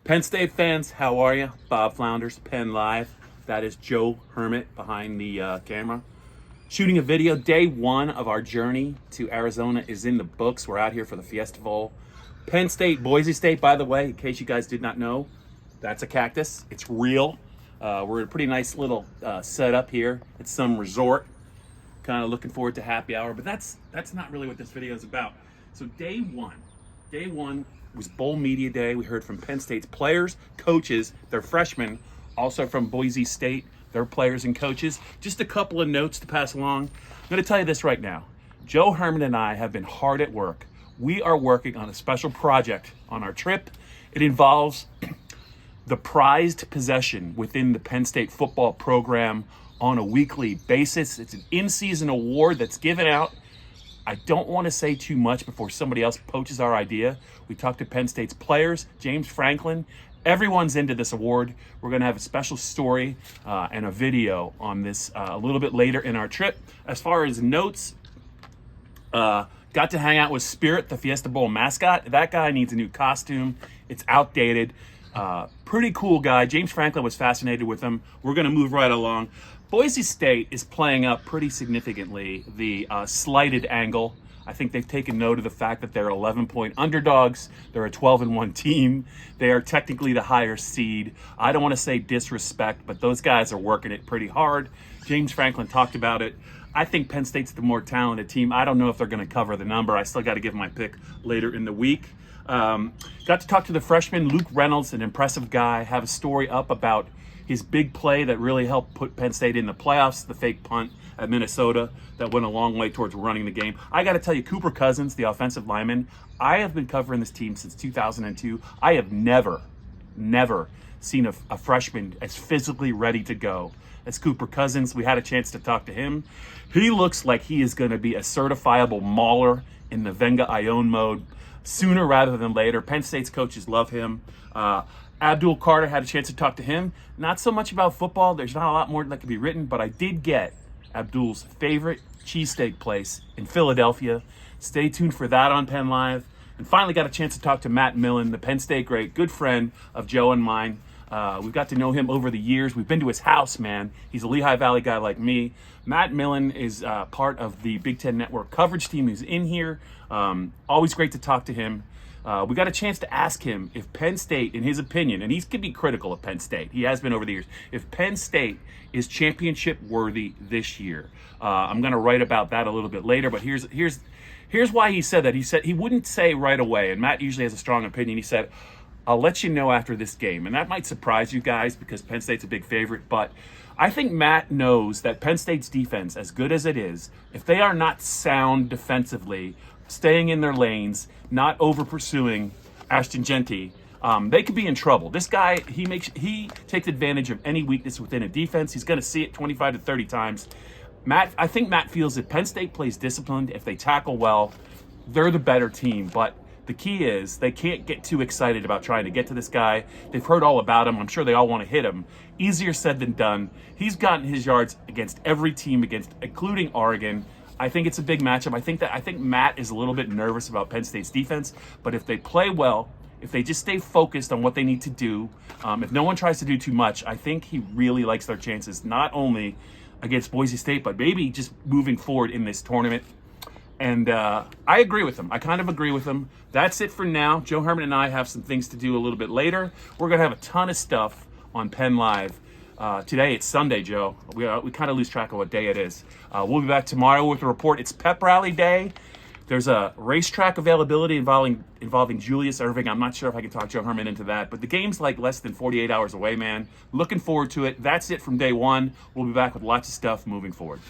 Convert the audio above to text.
Penn State fans, how are you? Bob Flounders, PennLive. That is Joe Hermit behind the camera. Shooting a video. Day one of our journey to Arizona is in the books. We're out here for the Fiesta Bowl. Penn State, Boise State, by the way, in case you guys did not know, that's a cactus. It's real. We're in a pretty nice little setup here. It's some resort. Kind of looking forward to happy hour, but that's not really what this video is about. So day one was Bowl Media Day. We heard from Penn State's players, coaches, their freshmen, also from Boise State, their players and coaches. Just a couple of notes to pass along. I'm going to tell you this right now. Joe Herman and I have been hard at work. We are working on a special project on our trip. It involves the prized possession within the Penn State football program on a weekly basis. It's an in-season award that's given out. I don't want to say too much before somebody else poaches our idea. We talked to Penn State's players, James Franklin. Everyone's into this award. We're going to have a special story and a video on this a little bit later in our trip. As far as notes, got to hang out with Spirit, the Fiesta Bowl mascot. That guy needs a new costume. It's outdated. Pretty cool guy. James Franklin was fascinated with him. We're going to move right along. Boise State is playing up pretty significantly the slighted angle. I think they've taken note of the fact that they're 11-point underdogs. They're a 12-1 team. They are technically the higher seed. I don't want to say disrespect, but those guys are working it pretty hard. James Franklin talked about it. I think Penn State's the more talented team. I don't know if they're going to cover the number. I still got to give my pick later in the week. Got to talk to the freshman, Luke Reynolds, an impressive guy. Have a story up about his big play that really helped put Penn State in the playoffs, the fake punt at Minnesota that went a long way towards running the game. I got to tell you, Cooper Cousins, the offensive lineman, I have been covering this team since 2002. I have never seen a freshman as physically ready to go as Cooper Cousins. We had a chance to talk to him. He looks like he is going to be a certifiable mauler in the Venga Ione mode sooner rather than later. Penn State's coaches love him. Abdul Carter, had a chance to talk to him. Not so much about football. There's not a lot more that can be written, but I did get Abdul's favorite cheesesteak place in Philadelphia. Stay tuned for that on PennLive. And finally got a chance to talk to Matt Millen, the Penn State great, good friend of Joe and mine. We've got to know him over the years. We've been to his house, man. He's a Lehigh Valley guy like me. Matt Millen is part of the Big Ten Network coverage team who's in here. Always great to talk to him. We got a chance to ask him if Penn State, in his opinion, and he can be critical of Penn State, he has been over the years, if Penn State is championship worthy this year. I'm going to write about that a little bit later, but here's why he said that. He said he wouldn't say right away, and Matt usually has a strong opinion. He said, I'll let you know after this game. And that might surprise you guys because Penn State's a big favorite, but I think Matt knows that Penn State's defense, as good as it is, if they are not sound defensively, staying in their lanes, not over pursuing Ashton Genty, they could be in trouble. This guy, he takes advantage of any weakness within a defense. He's going to see it 25 to 30 times. I think Matt feels that Penn State plays disciplined. If they tackle well, they're the better team. But the key is they can't get too excited about trying to get to this guy. They've heard all about him. I'm sure they all want to hit him. Easier said than done. He's gotten his yards against every team, including Oregon. I think it's a big matchup. I think Matt is a little bit nervous about Penn State's defense, but if they play well, if they just stay focused on what they need to do, if no one tries to do too much, I think he really likes their chances, not only against Boise State, but maybe just moving forward in this tournament. And I agree with him. I kind of agree with him. That's it for now. Joe Herman and I have some things to do a little bit later. We're going to have a ton of stuff on PennLive. Today it's Sunday, Joe. We kind of lose track of what day it is. We'll be back tomorrow with a report. It's Pep Rally Day. There's a racetrack availability involving Julius Irving. I'm not sure if I can talk Joe Herman into that, but the game's like less than 48 hours away, man. Looking forward to it. That's it from day one. We'll be back with lots of stuff moving forward.